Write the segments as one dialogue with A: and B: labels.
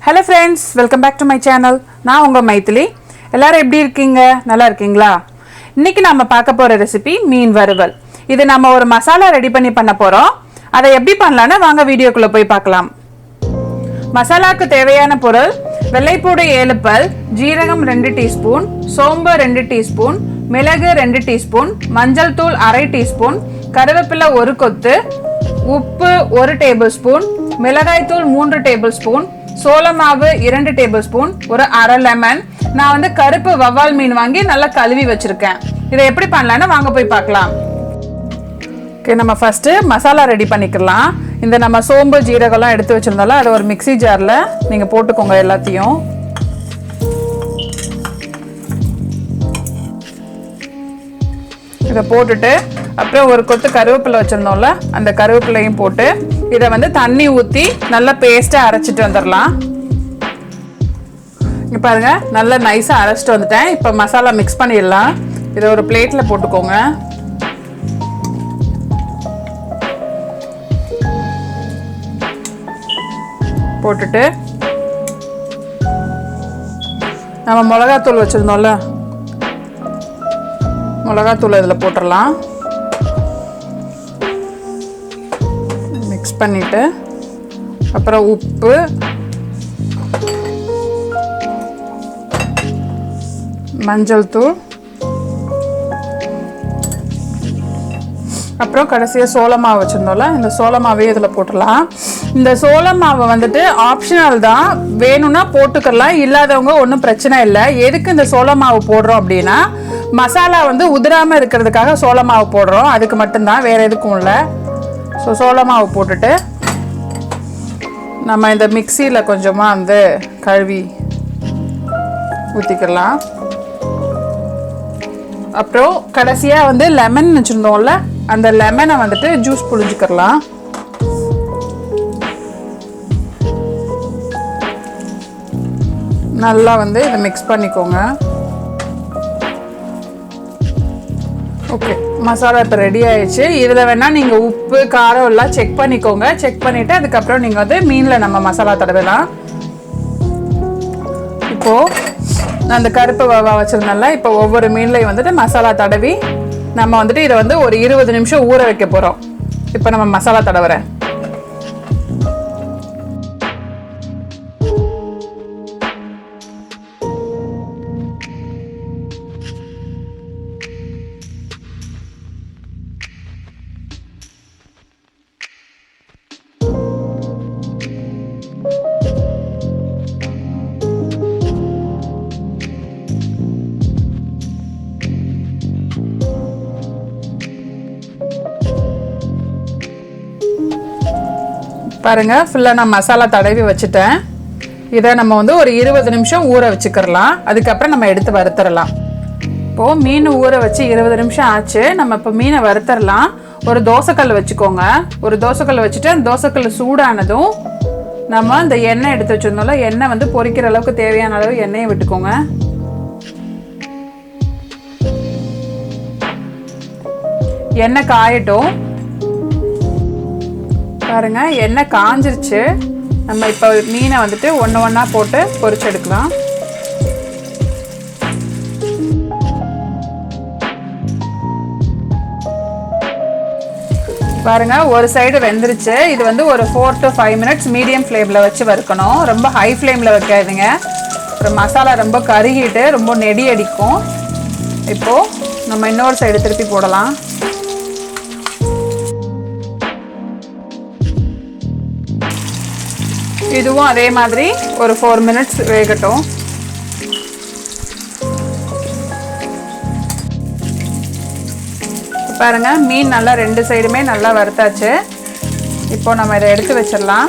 A: Hello friends, welcome back to my channel. நான் உங்க மைத்திலி. எல்லாரும் எப்படி இருக்கீங்க? நல்லா இருக்கீங்களா? இன்னைக்கு நாம பார்க்க போற ரெசிபி மீன் வறுவல். இது நாம ஒரு மசாலா ரெடி பண்ண போறோம். அதை எப்படி பண்ணலாம்னு வாங்க வீடியோக்குள்ள போய் பார்க்கலாம். மசாலாக்கு தேவையான பொருள் வெள்ளைப்பூடு 7 பல், ஜீரகம் 2 டீஸ்பூன், சோம்பு 2 டீஸ்பூன், மிளகு 2 டீஸ்பூன், மஞ்சள் தூள் 1/2 டீஸ்பூன், கருவேப்பிலை 1 கொத்து, உப்பு 1 டேபிள்ஸ்பூன், மிளகாய் தூள் 3 டேபிள்ஸ்பூன், சோள மாவு 2 டேபிள்ஸ்பூன், ஒரு அரை லெமன். நான் வந்து கருப்பு வவ்வால் மீன் வாங்கி நல்லா கழுவி வச்சிருக்கேன். இதை எப்படி பண்ணலாம்னு வாங்க போய் பார்க்கலாம். ஓகே, நம்ம ஃபர்ஸ்ட் மசாலா ரெடி பண்ணிக்கலாம். இந்த நம்ம சோம்பு ஜீரகம்லாம் எடுத்து வச்சிருந்தாலும் அது ஒரு மிக்ஸி ஜார்ல நீங்க போட்டுக்கோங்க எல்லாத்தையும். இதை போட்டுட்டு அப்புறம் ஒரு கொத்து கருவேப்பிலை வச்சிருந்தோம்ல அந்த கருவேப்பிலையும் போட்டு இதை வந்து தண்ணி ஊற்றி நல்லா பேஸ்ட்டாக அரைச்சிட்டு வந்துடலாம். இங்கே பாருங்க, நல்லா நைஸாக அரைச்சிட்டு வந்துட்டேன். இப்போ மசாலா மிக்ஸ் பண்ணிடலாம். இதை ஒரு பிளேட்டில் போட்டுக்கோங்க. போட்டுட்டு நம்ம மிளகாத்தூள் வச்சுருந்தோம்ல மிளகாத்தூள் இதில் போட்டுடலாம். மிக்ஸ் பண்ணிவிட்டு அப்புறம் உப்பு, மஞ்சள் தூள், அப்புறம் கடைசியாக சோள மாவு வச்சுருந்தோம்ல இந்த சோள மாவையும் இதில் போட்டுடலாம். இந்த சோள மாவை வந்துட்டு ஆப்ஷனல் தான், வேணும்னா போட்டுக்கலாம், இல்லாதவங்க ஒன்றும் பிரச்சனை இல்லை. எதுக்கு இந்த சோள மாவு போடுறோம் அப்படின்னா மசாலா வந்து உதிராமல் இருக்கிறதுக்காக சோள மாவு போடுறோம், அதுக்கு மட்டும்தான், வேறு எதுக்கும் இல்லை. ஸோ சோள மாவு போட்டுட்டு நம்ம இந்த மிக்சியில் கொஞ்சமாக வந்து கழுவி ஊற்றிக்கலாம். அப்புறம் கடைசியாக வந்து லெமன் வச்சுருந்தோம்ல அந்த லெமனை வந்துட்டு ஜூஸ் புழிஞ்சுக்கலாம். நல்லா வந்து இதை மிக்ஸ் பண்ணிக்கோங்க. ஓகே, மசாலா இப்போ ரெடி ஆயிடுச்சு. இதில் வேணால் நீங்கள் உப்பு காரம் எல்லாம் செக் பண்ணிக்கோங்க. செக் பண்ணிவிட்டு அதுக்கப்புறம் நீங்கள் வந்து மீனில் நம்ம மசாலா தடவலாம். இப்போது அந்த கருப்பு வவா வச்சுருந்தோம்ல, இப்போ ஒவ்வொரு மீன்லையும் வந்துட்டு மசாலா தடவி நம்ம வந்துட்டு இதை வந்து ஒரு 20 நிமிஷம் ஊற வைக்க போகிறோம். இப்போ நம்ம மசாலா தடவுறேன். பாருங்க, ஃபுல்லாக நான் மசாலா தடவி வச்சுட்டேன். இதை நம்ம வந்து ஒரு 20 நிமிஷம் ஊற வச்சுக்கிறலாம். அதுக்கப்புறம் நம்ம எடுத்து வறுத்தரலாம். இப்போது மீன் ஊற வச்சு 20 நிமிஷம் ஆச்சு. நம்ம இப்போ மீனை வறுத்தரலாம். ஒரு தோசைக்கல் வச்சுக்கோங்க. ஒரு தோசைக்கல் வச்சுட்டு அந்த தோசைக்கல் சூடானதும் நம்ம இந்த எண்ணெய் எடுத்து வச்சுருந்தோம்ல, எண்ணெய் வந்து பொரிக்கிற அளவுக்கு தேவையான அளவு எண்ணெயை விட்டுக்கோங்க. எண்ணெய் காயட்டும். பாருங்க, எண்ணெய் காஞ்சிருச்சு. நம்ம இப்போ மீனை வந்துட்டு ஒன்றா போட்டு பொரிச்சு எடுக்கலாம். பாருங்க, ஒரு சைடு வெந்துருச்சு. இது வந்து ஒரு 4 to 5 மினிட்ஸ் மீடியம் ஃப்ளேமில் வச்சு வறுக்கணும். ரொம்ப ஹை ஃப்ளேமில் வைக்காதுங்க, அப்புறம் மசாலா ரொம்ப கருகிட்டு ரொம்ப நெடி அடிக்கும். இப்போது நம்ம இன்னொரு சைடு திருப்பி போடலாம். இதுவும் அதே மாதிரி ஒரு 4 மினிட்ஸ் வேகட்டும். பாருங்க, மீன் நல்லா 2 சைடுமே நல்லா வறுத்தாச்சு. இப்போ நம்ம இதை எடுத்து வச்சிடலாம்.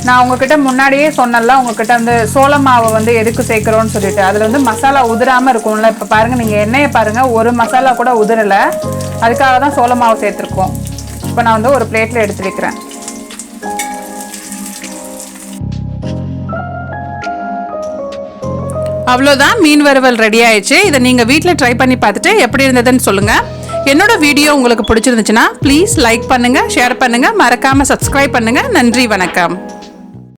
A: நான் உங்ககிட்ட முன்னாடியே சொன்னல, உங்ககிட்ட வந்து சோள மாவை வந்து எதுக்கு சேர்க்குறோன்னு சொல்லிட்டு, அதில் வந்து மசாலா உதிராமல் இருக்கும்ல. இப்போ பாருங்கள், நீங்கள் எண்ணெயை பாருங்கள், ஒரு மசாலா கூட உதிரலை. அதுக்காக தான் சோள மாவு சேர்த்துருக்கோம். இப்போ நான் வந்து ஒரு பிளேட்டில் எடுத்து வைக்கிறேன். அவ்வளோதான், மீன் வறுவல் ரெடி ஆயிடுச்சு. இதை நீங்கள் வீட்டில் ட்ரை பண்ணி பார்த்துட்டு எப்படி இருந்ததுன்னு சொல்லுங்கள். என்னோட வீடியோ உங்களுக்கு பிடிச்சிருந்துச்சுன்னா ப்ளீஸ் லைக் பண்ணுங்கள், ஷேர் பண்ணுங்கள், மறக்காமல் சப்ஸ்கிரைப் பண்ணுங்கள். நன்றி, வணக்கம்.